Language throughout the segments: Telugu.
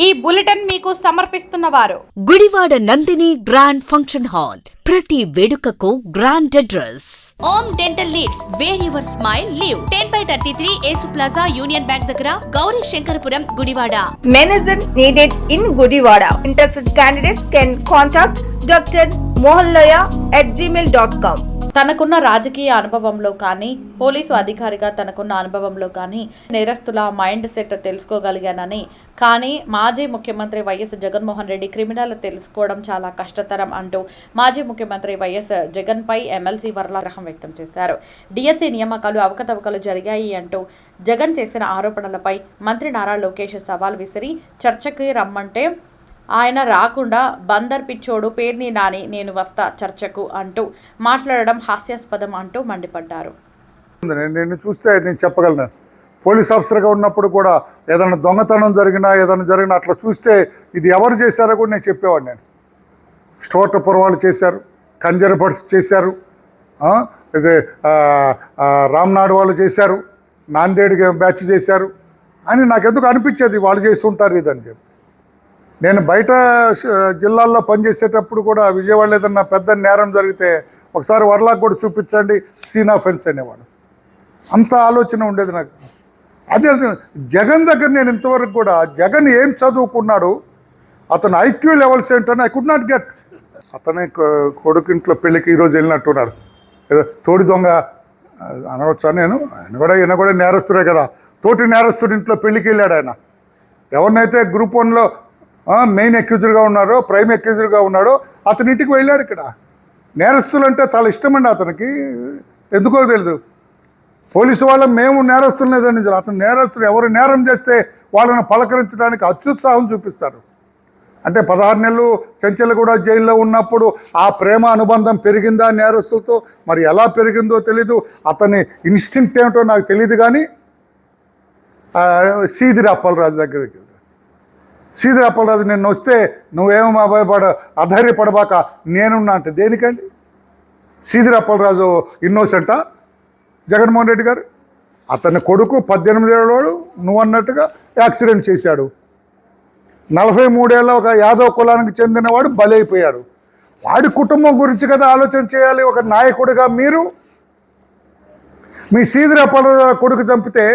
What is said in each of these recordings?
ఈ బులెటిన్ మీకు సమర్పిస్తున్న వారు Gudivada Nandini grand function hall. ప్రతి వేడుకకు grand address. Om dental leads where your smile live 10/33 Yesu plaza union bank దగ్గర Gowri Shankarapuram Gudivada. Manager needed in Gudivada. Interested candidates can contact Dr. mohanlaya@gmail.com. తనకున్న రాజకీయ అనుభవంలో కానీ పోలీసు అధికారిగా తనకున్న అనుభవంలో కానీ నేరస్తుల మైండ్ సెట్ తెలుసుకోగలిగానని, కానీ మాజీ ముఖ్యమంత్రి వైఎస్ జగన్మోహన్ రెడ్డి క్రిమినల్ తెలుసుకోవడం చాలా కష్టతరం అంటూ మాజీ ముఖ్యమంత్రి వైఎస్ జగన్పై ఎమ్మెల్సీ వర్ల ఆగ్రహం వ్యక్తం చేశారు. డిఎస్సి నియామకాలు అవకతవకలు జరిగాయి అంటూ జగన్ చేసిన ఆరోపణలపై మంత్రి నారా లోకేష్ సవాల్ విసిరి చర్చకి రమ్మంటే ఆయన రాకుండా బందర్ పిచ్చోడు పేర్ని నాని నేను వస్తా చర్చకు అంటూ మాట్లాడడం హాస్యాస్పదం అంటూ మండిపడ్డారు. నేను చూస్తే నేను చెప్పగలను, పోలీస్ ఆఫీసర్గా ఉన్నప్పుడు కూడా ఏదైనా దొంగతనం జరిగినా అట్లా చూస్తే ఇది ఎవరు చేశారో కూడా నేను చెప్పేవాడు. నేను స్టోటపురం వాళ్ళు చేశారు, కంజర బర్డ్స్ చేశారు, ఇది రామ్నాడు వాళ్ళు చేశారు, నాందేడ్ బ్యాచ్ చేశారు అని నాకు ఎందుకు అనిపించేది వాళ్ళు చేసి ఉంటారు ఇదని చెప్పి. నేను బయట జిల్లాల్లో పనిచేసేటప్పుడు కూడా విజయవాడలో ఏదన్నా పెద్ద నేరం జరిగితే ఒకసారి వర్లాకు కూడా చూపించండి సీన్ ఆఫెన్స్ అనేవాడు. అంత ఆలోచన ఉండేది నాకు. అదే జగన్ దగ్గర నేను ఇంతవరకు కూడా జగన్ ఏం చదువుకున్నాడు, అతను ఐక్యూ లెవెల్స్ ఏంటని ఐ కుడ్ నాట్ గెట్. అతనే కొడుకు ఇంట్లో పెళ్ళికి ఈరోజు వెళ్ళినట్టున్నాడు. ఏదో తోడి దొంగ అనవచ్చా నేను, ఈయన కూడా నేరస్తుడే కదా. తోటి నేరస్తుడి ఇంట్లో పెళ్ళికి వెళ్ళాడు ఆయన. ఎవరినైతే గ్రూప్ 1లో మెయిన్ అక్యూజర్గా ఉన్నారో, ప్రైమ్ అక్యూజర్గా ఉన్నాడో అతని ఇంటికి వెళ్ళాడు. ఇక్కడ నేరస్తులు అంటే చాలా ఇష్టమండి అతనికి, ఎందుకో తెలియదు. పోలీసు వాళ్ళ మేము నేరస్తులు లేదని, అతను నేరస్తులు ఎవరు నేరం చేస్తే వాళ్ళని పలకరించడానికి అత్యుత్సాహం చూపిస్తారు. అంటే 16 నెలలు చెంచలగూడ జైల్లో ఉన్నప్పుడు ఆ ప్రేమ అనుబంధం పెరిగిందా నేరస్తులతో, మరి ఎలా పెరిగిందో తెలీదు. అతని ఇన్స్టింక్ట్ ఏమిటో నాకు తెలియదు. కానీ సీదిరి అప్పలరాజు దగ్గరికి సీదిరి అప్పలరాజు నిన్న వస్తే నువ్వేమో అధైర్యపడబాక నేనున్నా అంటే దేనికండి? సీదిరి అప్పలరాజు ఇన్నోసెంటా జగన్మోహన్ రెడ్డి గారు? అతని కొడుకు 18 ఏళ్ళవాడు నువ్వు అన్నట్టుగా యాక్సిడెంట్ చేశాడు. 43 ఏళ్ళ ఒక యాదవ్ కులానికి చెందినవాడు బలైపోయాడు. వాడి కుటుంబం గురించి కదా ఆలోచన చేయాలి ఒక నాయకుడిగా. మీరు మీ సీదిరి అప్పలరాజు కొడుకు చంపితే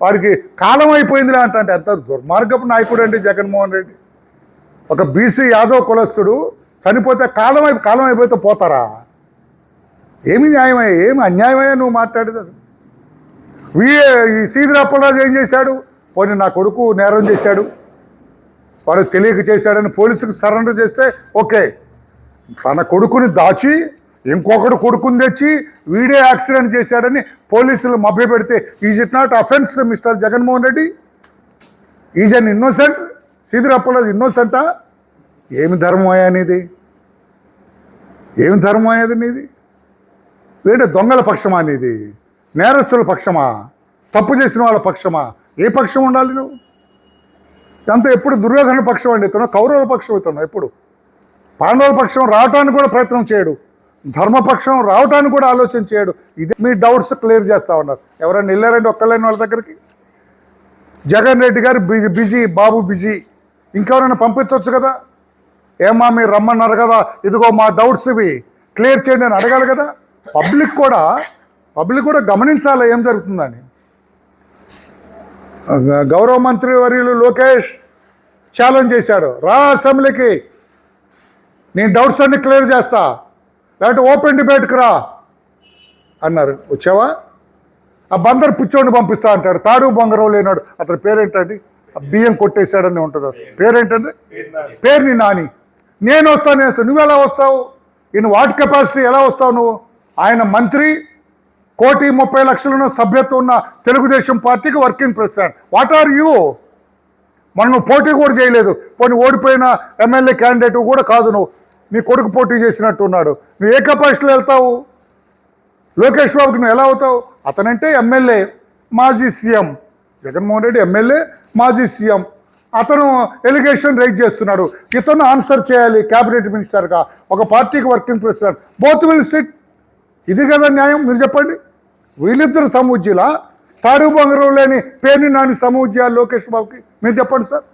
వాడికి కాలం అయిపోయిందిలే అంటే ఎంత దుర్మార్గపు నాయకుడు అండి జగన్మోహన్ రెడ్డి. ఒక బీసీ యాదవ్ కులస్తుడు చనిపోతే కాలం అయిపోతే పోతారా? ఏమి న్యాయమయ్యా, ఏమి అన్యాయమయ్యా నువ్వు మాట్లాడేది? ఈ సీదిరి అప్పలరాజు ఏం చేశాడు? పోనీ నా కొడుకు నేరం చేశాడు, వాడు తెలియక చేశాడని పోలీసుకు సరెండర్ చేస్తే ఓకే. తన కొడుకుని దాచి ఇంకొకడు కొడుకుని తెచ్చి వీడే యాక్సిడెంట్ చేశాడని పోలీసులు మభ్యపెడితే is it not offence mister Jaganmohan Reddy? Is an innocent? Seediri Appalaraju ఇన్నోసెంటా? ఏమి ధర్మం అయ్యా నీది? ఏమి ధర్మం అయ్యేది నీది? వీడే దొంగల పక్షమా నీది? నేరస్తుల పక్షమా? తప్పు చేసిన వాళ్ళ పక్షమా? ఏ పక్షం ఉండాలి నువ్వు? అంతా ఎప్పుడు దుర్యోధన పక్షం అండి ఇతను, కౌరవుల పక్షం ఇతను. ఎప్పుడు పాండవుల పక్షం రావటానికి కూడా ప్రయత్నం చేయడు, ధర్మపక్షం రావటానికి కూడా ఆలోచన చేయడు. ఇదే మీ డౌట్స్ క్లియర్ చేస్తూ ఉన్నారు. ఎవరైనా వెళ్ళారండి ఒక్కళ్ళైన వాళ్ళ దగ్గరికి? జగన్ రెడ్డి గారు బిజీ, బాబు బిజీ, ఇంకెవరైనా పంపించవచ్చు కదా. ఏమా మీరు రమ్మన్నారు కదా, ఇదిగో మా డౌట్స్ ఇవి క్లియర్ చేయండి అని అడగాలి కదా. పబ్లిక్ కూడా గమనించాలి ఏం జరుగుతుందని. గౌరవ మంత్రి వర్యులు లోకేష్ ఛాలెంజ్ చేశాడు, రా అసెంబ్లీకి, నీ డౌట్స్ అన్ని క్లియర్ చేస్తా, లేకపోతే ఓపెన్ డిబేట్కి రా అన్నారు. వచ్చావా? ఆ బందర్ పిచ్చోడిని పంపిస్తా అంటాడు. తాడు బంగారం లేనాడు, అతని పేరేంటండి? బియ్యం కొట్టేశాడని ఉంటుంది. పేరేంటండి? పేరుని నాని. నేను వస్తాను. నువ్వు ఎలా వస్తావు? ఇన్ వాట్ కెపాసిటీ ఎలా వస్తావు నువ్వు? ఆయన మంత్రి, 1,30,00,000 సభ్యత్వం ఉన్న తెలుగుదేశం పార్టీకి working president. What are you? మనం నువ్వు పోటీ కూడా చేయలేదు. పోనీ ఓడిపోయిన ఎమ్మెల్యే క్యాండిడేట్ కూడా కాదు నువ్వు. నీ కొడుకు పోటీ చేసినట్టు ఉన్నాడు. నువ్వు ఏ కెపాసిటీలో వెళ్తావు? లోకేష్ బాబుకి నువ్వు ఎలా అవుతావు? అతనంటే ఎమ్మెల్యే, మాజీ సీఎం. జగన్మోహన్ రెడ్డి ఎమ్మెల్యే, మాజీ సీఎం. అతను ఎలిగేషన్ రైజ్ చేస్తున్నాడు, ఇతను ఆన్సర్ చేయాలి క్యాబినెట్ మినిస్టర్గా, ఒక పార్టీకి working president. Both will SIT. ఇది కదా న్యాయం? మీరు చెప్పండి. వీళ్ళిద్దరు సమూజ్యులా? తాడు బంగారం లేని పేరుని నాని సమూజ్యాలు లోకేష్ బాబుకి? మీరు చెప్పండి సార్.